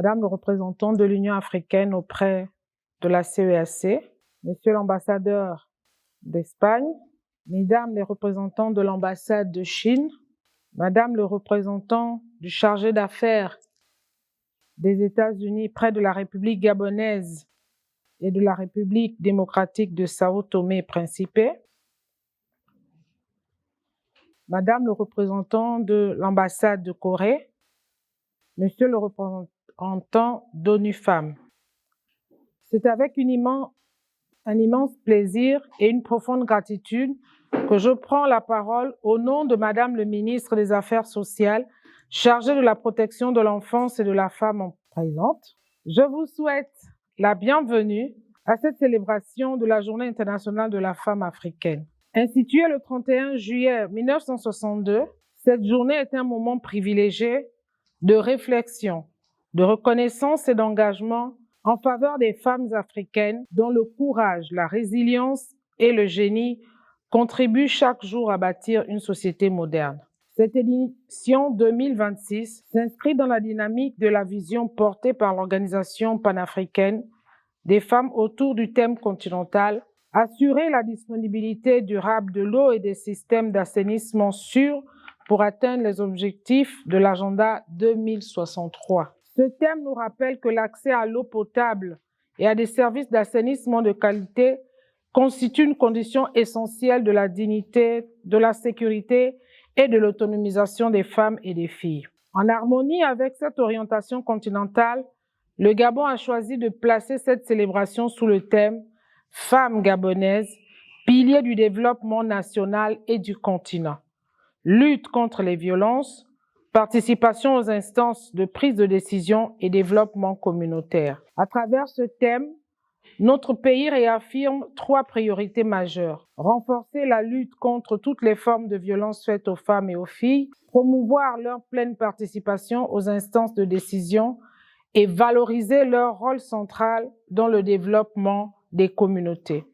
Madame le représentant de l'Union africaine auprès de la CEAC, Monsieur l'ambassadeur d'Espagne, Mesdames les représentants de l'ambassade de Chine, Madame le représentant du chargé d'affaires des États-Unis près de la République gabonaise et de la République démocratique de Sao Tomé et Principe, Madame le représentant de l'ambassade de Corée, Monsieur le représentant d'ONU Femmes. C'est avec un immense plaisir et une profonde gratitude que je prends la parole au nom de Madame le ministre des Affaires sociales, chargée de la protection de l'enfance et de la femme en présente. Je vous souhaite la bienvenue à cette célébration de la Journée internationale de la femme africaine. Instituée le 31 juillet 1962, cette journée est un moment privilégié de réflexion, de reconnaissance et d'engagement en faveur des femmes africaines dont le courage, la résilience et le génie contribuent chaque jour à bâtir une société moderne. Cette édition 2026 s'inscrit dans la dynamique de la vision portée par l'Organisation panafricaine des femmes autour du thème continental, assurer la disponibilité durable de l'eau et des systèmes d'assainissement sûrs pour atteindre les objectifs de l'agenda 2063. Ce thème nous rappelle que l'accès à l'eau potable et à des services d'assainissement de qualité constitue une condition essentielle de la dignité, de la sécurité et de l'autonomisation des femmes et des filles. En harmonie avec cette orientation continentale, le Gabon a choisi de placer cette célébration sous le thème « Femmes gabonaises, piliers du développement national et du continent ». Lutte contre les violences, participation aux instances de prise de décision et développement communautaire. À travers ce thème, notre pays réaffirme 3 priorités majeures. Renforcer la lutte contre toutes les formes de violences faites aux femmes et aux filles, promouvoir leur pleine participation aux instances de décision et valoriser leur rôle central dans le développement des communautés.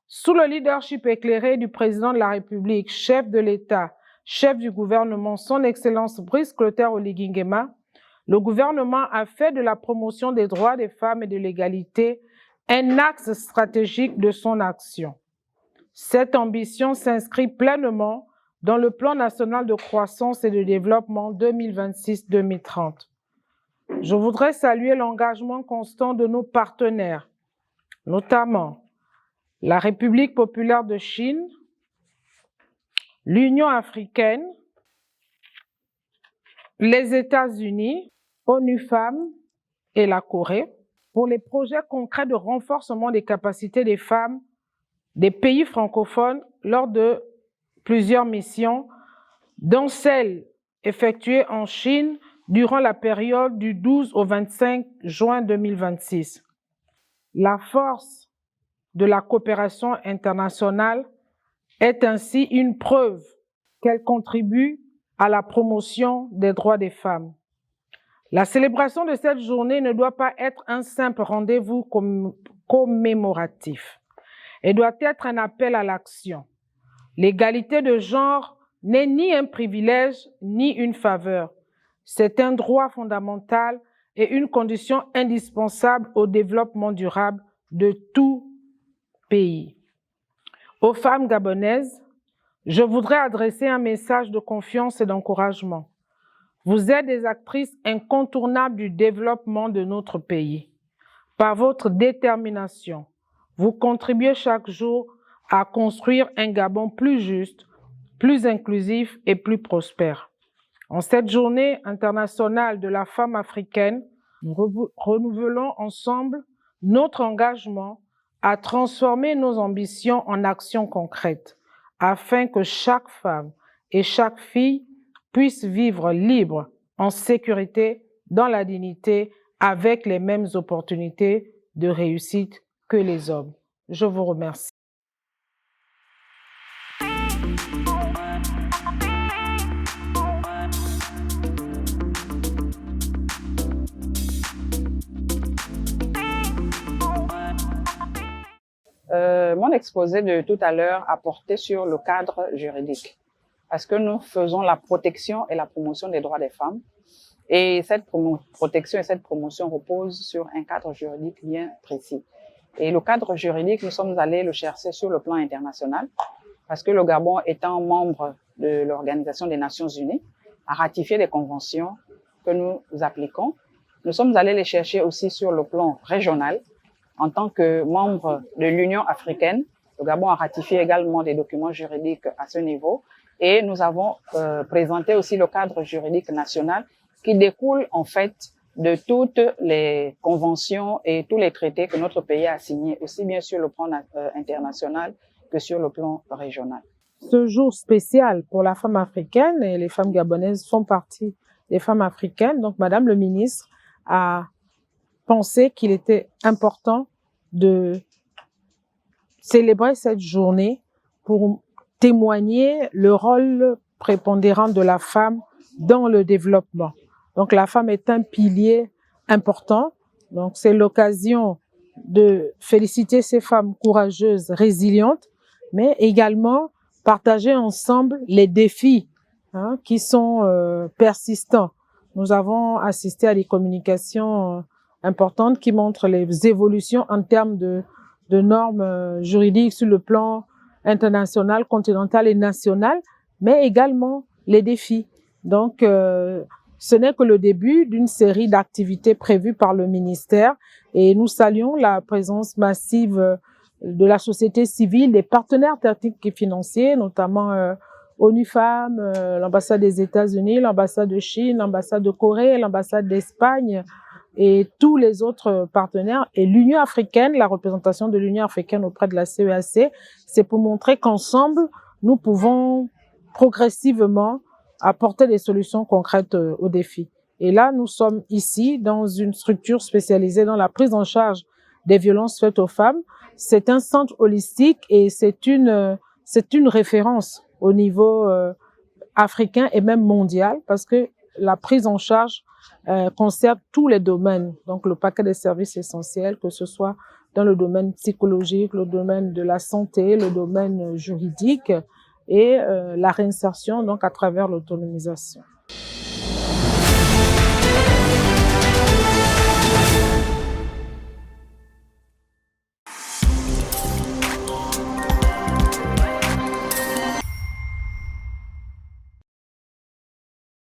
Sous le leadership éclairé du président de la République, chef de l'État, chef du gouvernement, son Excellence Brice Clotaire Oligui Nguema, le gouvernement a fait de la promotion des droits des femmes et de l'égalité un axe stratégique de son action. Cette ambition s'inscrit pleinement dans le plan national de croissance et de développement 2026-2030. Je voudrais saluer l'engagement constant de nos partenaires, notamment la République populaire de Chine, l'Union africaine, les États-Unis, ONU Femmes et la Corée pour les projets concrets de renforcement des capacités des femmes des pays francophones lors de plusieurs missions, dont celle effectuée en Chine durant la période du 12 au 25 juin 2026. La force de la coopération internationale est ainsi une preuve qu'elle contribue à la promotion des droits des femmes. La célébration de cette journée ne doit pas être un simple rendez-vous commémoratif. Elle doit être un appel à l'action. L'égalité de genre n'est ni un privilège ni une faveur. C'est un droit fondamental et une condition indispensable au développement durable de tout pays. Aux femmes gabonaises, je voudrais adresser un message de confiance et d'encouragement. Vous êtes des actrices incontournables du développement de notre pays. Par votre détermination, vous contribuez chaque jour à construire un Gabon plus juste, plus inclusif et plus prospère. En cette journée internationale de la femme africaine, nous renouvelons ensemble notre engagement à transformer nos ambitions en actions concrètes, afin que chaque femme et chaque fille puisse vivre libre, en sécurité, dans la dignité, avec les mêmes opportunités de réussite que les hommes. Je vous remercie. Mon exposé de tout à l'heure a porté sur le cadre juridique, parce que nous faisons la protection et la promotion des droits des femmes. Et cette protection et cette promotion reposent sur un cadre juridique bien précis. Et le cadre juridique, nous sommes allés le chercher sur le plan international, parce que le Gabon, étant membre de l'Organisation des Nations Unies, a ratifié des conventions que nous appliquons. Nous sommes allés les chercher aussi sur le plan régional. En tant que membre de l'Union africaine, le Gabon a ratifié également des documents juridiques à ce niveau. Et nous avons présenté aussi le cadre juridique national qui découle en fait de toutes les conventions et tous les traités que notre pays a signés, aussi bien sur le plan international que sur le plan régional. Ce jour spécial pour la femme africaine, et les femmes gabonaises font partie des femmes africaines, donc Madame le ministre a pensé qu'il était important de célébrer cette journée pour témoigner le rôle prépondérant de la femme dans le développement. Donc la femme est un pilier important. Donc c'est l'occasion de féliciter ces femmes courageuses, résilientes, mais également partager ensemble les défis qui sont persistants. Nous avons assisté à des communications importantes qui montrent les évolutions en termes de normes juridiques sur le plan international, continental et national, mais également les défis. Donc, ce n'est que le début d'une série d'activités prévues par le ministère et nous saluons la présence massive de la société civile, des partenaires techniques et financiers, notamment ONU Femmes, l'ambassade des États-Unis, l'ambassade de Chine, l'ambassade de Corée, l'ambassade d'Espagne et tous les autres partenaires. Et l'Union africaine, la représentation de l'Union africaine auprès de la CEAC, c'est pour montrer qu'ensemble, nous pouvons progressivement apporter des solutions concrètes aux défis. Et là, nous sommes ici dans une structure spécialisée dans la prise en charge des violences faites aux femmes. C'est un centre holistique et c'est une référence au niveau africain et même mondial parce que la prise en charge concerne tous les domaines. Donc, le paquet des services essentiels, que ce soit dans le domaine psychologique, le domaine de la santé, le domaine juridique et la réinsertion donc à travers l'autonomisation.